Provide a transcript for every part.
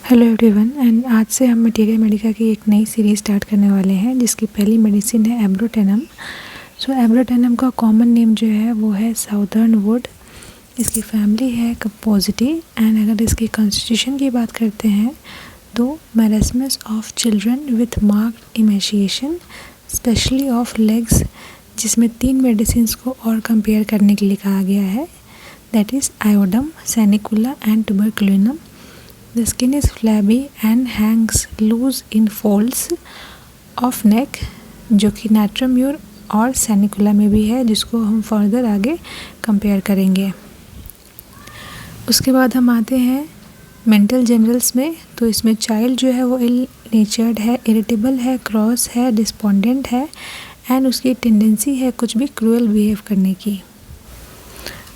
Hello everyone and आज से हम मटेरिया मेडिका की एक नई सीरीज़ स्टार्ट करने वाले हैं जिसकी पहली मेडिसिन है एब्रोटेनम। सो एब्रोटेनम का कॉमन नेम जो है वो है साउदर्न वुड। इसकी फैमिली है कंपोजिटी एंड अगर इसकी कॉन्स्टिट्यूशन की बात करते हैं तो marasmus of children with marked emaciation specially of legs, जिसमें 3 मेडिसिन को और कंपेयर करने के लिए कहा गया है, that is iodum, sanicula and tuberculinum. The skin is flabby and hangs loose in folds of neck, जो कि नाट्रम्यूर और सैनिकुला में भी है, जिसको हम फर्दर आगे कंपेयर करेंगे। उसके बाद हम आते हैं मेंटल जनरल्स में। तो इसमें चाइल्ड जो है वो इल नेचर्ड है, इरिटेबल है, क्रॉस है, डिस्पोंडेंट है एंड उसकी टेंडेंसी है कुछ भी क्रूअल बिहेव करने की।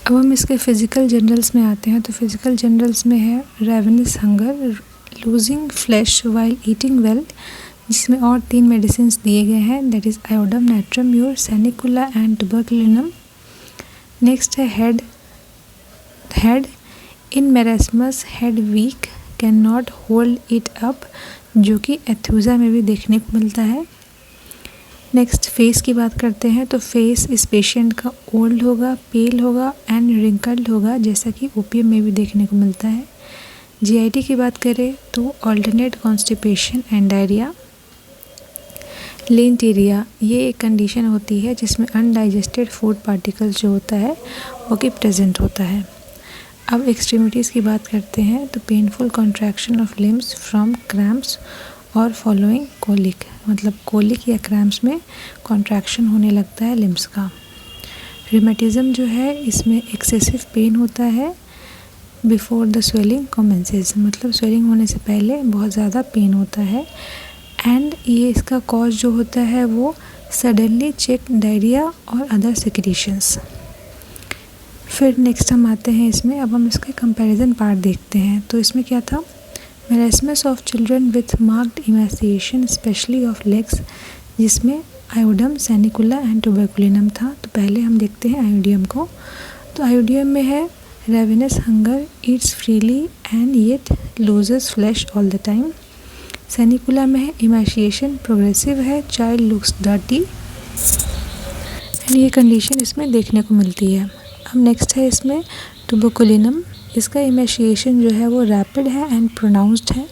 अब हम इसके फ़िज़िकल जनरल्स में आते हैं। तो फिज़िकल जनरल्स में है ravenous hunger, losing flesh while eating well, जिसमें और 3 मेडिसिन दिए गए हैं, that is iodum, natrum mur, sanicula and tuberculinum. Next है head in marasmus, head weak, can not hold it up, जो कि एथुजा में भी देखने को मिलता है। नेक्स्ट फेस की बात करते हैं। तो फेस इस पेशेंट का ओल्ड होगा, पेल होगा एंड रिंकल्ड होगा, जैसा कि ओपीएम में भी देखने को मिलता है। जीआईटी की बात करें तो ऑल्टरनेट कॉन्स्टिपेशन एंड डायरिया। लेंटेरिया ये एक कंडीशन होती है जिसमें अनडाइजेस्टेड फूड पार्टिकल्स जो होता है वो कि प्रेजेंट होता है। अब एक्सट्रीमिटीज़ की बात करते हैं तो painful contraction of limbs from cramps और फॉलोइंग कोलिक, मतलब कोलिक या क्रैम्प्स में कॉन्ट्रैक्शन होने लगता है लिम्स का। रिमेटिज़म जो है इसमें एक्सेसिव पेन होता है बिफोर द स्वेलिंग कमेंसेस, मतलब स्वेलिंग होने से पहले बहुत ज़्यादा पेन होता है एंड ये इसका कॉज जो होता है वो सडनली चेक डायरिया और अदर सिक्रीशंस। फिर नेक्स्ट हम आते हैं इसमें, अब हम इसके कंपैरिजन पार्ट देखते हैं। तो इसमें क्या था, marasmus of children with marked emaciation specially of legs, जिसमें आयोडम, सैनिकुला एंड ट्यूबरकुलिनम था। तो पहले हम देखते हैं आयोडियम को। तो आयोडियम में है ravenous hunger, eats freely and yet loses flesh all the time. Sanicula में है इमेशिएशन प्रोग्रेसिव है, चाइल्ड लुक्स डर्टी एंड ये कंडीशन इसमें देखने को मिलती है। अब नेक्स्ट है इसमें ट्यूबरकुलिनम। इसका इमेशिएशन जो है वो रैपिड है एंड प्रोनाउंस्ड है,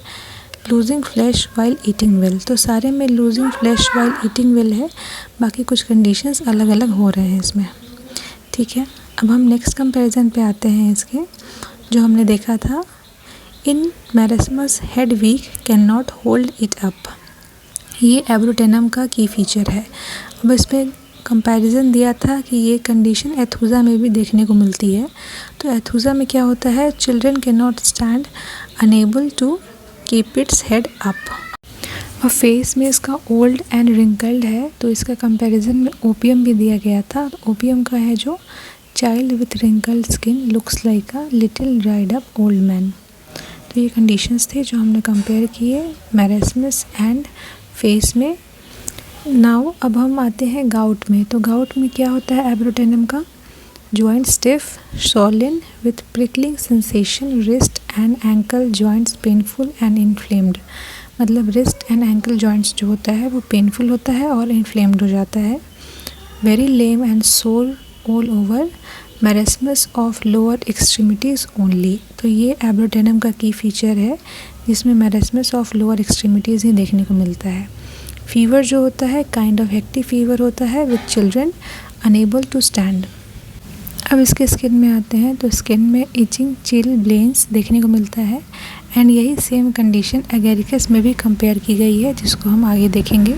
losing flesh while eating well. तो सारे में losing flesh while eating well है, बाकी कुछ कंडीशंस अलग अलग हो रहे हैं इसमें, ठीक है। अब हम नेक्स्ट कंपैरिजन पे आते हैं इसके, जो हमने देखा था in marasmus head weak can not hold it up, ये एब्रोटेनम का की फीचर है। अब इसमें कंपैरिजन दिया था कि ये कंडीशन एथुजा में भी देखने को मिलती है। तो एथुजा में क्या होता है, children can not stand, unable to keep its head up. और फेस में इसका ओल्ड एंड रिंकल्ड है। तो इसका कंपैरिजन में ओपीएम भी दिया गया था। ओपीएम का है जो child with wrinkled skin looks like a little dried up old man. तो ये कंडीशंस थे जो हमने कंपेयर किए मैरास्मस एंड फेस में। नाउ अब हम आते हैं गाउट में। तो गाउट में क्या होता है एब्रोटेनम का, joint stiff, swollen with prickling sensation, wrist and ankle joints painful and inflamed, मतलब wrist and ankle joints जो होता है वो पेनफुल होता है और इन्फ्लेम्ड हो जाता है। Very lame and sore all over, marasmus of lower extremities only. तो ये एब्रोटेनम का की फीचर है जिसमें मैरास्मस ऑफ लोअर एक्सट्रीमिटीज़ ही देखने को मिलता है। फीवर जो होता है काइंड ऑफ हेक्टिव फीवर होता है with children unable to stand. अब इसके स्किन में आते हैं। तो स्किन में इचिंग, चिल, ब्लेंस देखने को मिलता है एंड यही सेम कंडीशन एगेरिकस में भी कंपेयर की गई है, जिसको हम आगे देखेंगे।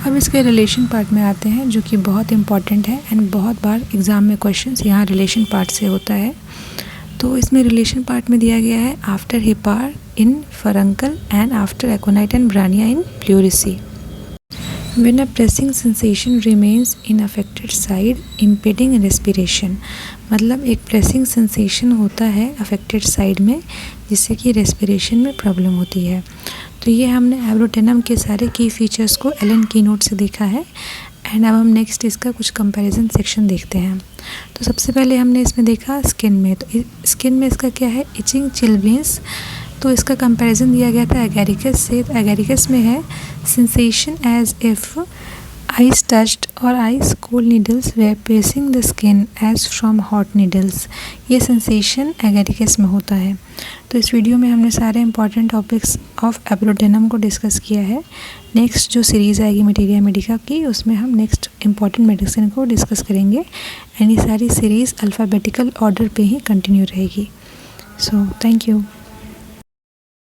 अब इसके रिलेशन पार्ट में आते हैं जो कि बहुत इंपॉर्टेंट है एंड बहुत बार एग्ज़ाम में क्वेश्चंस यहाँ रिलेशन पार्ट से होता है। तो इसमें रिलेशन पार्ट में दिया गया है after hepar in furuncle and after aconite and bryonia in pleurisy. When a pressing sensation remains in affected side impeding respiration, मतलब एक प्रेसिंग सेंसेशन होता है अफेक्टेड साइड में जिससे कि रेस्पिरेशन में प्रॉब्लम होती है। तो ये हमने एब्रोटेनम के सारे की फीचर्स को एलन कीनोट से देखा है एंड अब हम नेक्स्ट इसका कुछ कंपैरिजन सेक्शन देखते हैं। तो सबसे पहले हमने इसमें देखा स्किन में। तो स्किन में इसका क्या है, इचिंग, चिलब्लेंस तो इसका कंपैरिजन दिया गया था एगेरिकस से। एगेरिकस में है sensation as if ice touched और आइस कोल्ड नीडल्स वे piercing the skin as from hot needles. ये सेंसेशन एगेरिकस में होता है। तो इस वीडियो में हमने सारे इंपॉर्टेंट टॉपिक्स ऑफ एब्रोडेनम को डिस्कस किया है। नेक्स्ट जो सीरीज़ आएगी मटेरिया मेडिका की, उसमें हम नेक्स्ट इंपॉर्टेंट मेडिसिन को डिस्कस करेंगे एंड ये सारी सीरीज़ अल्फ़ाबेटिकल ऑर्डर पे ही कंटिन्यू रहेगी। So thank you.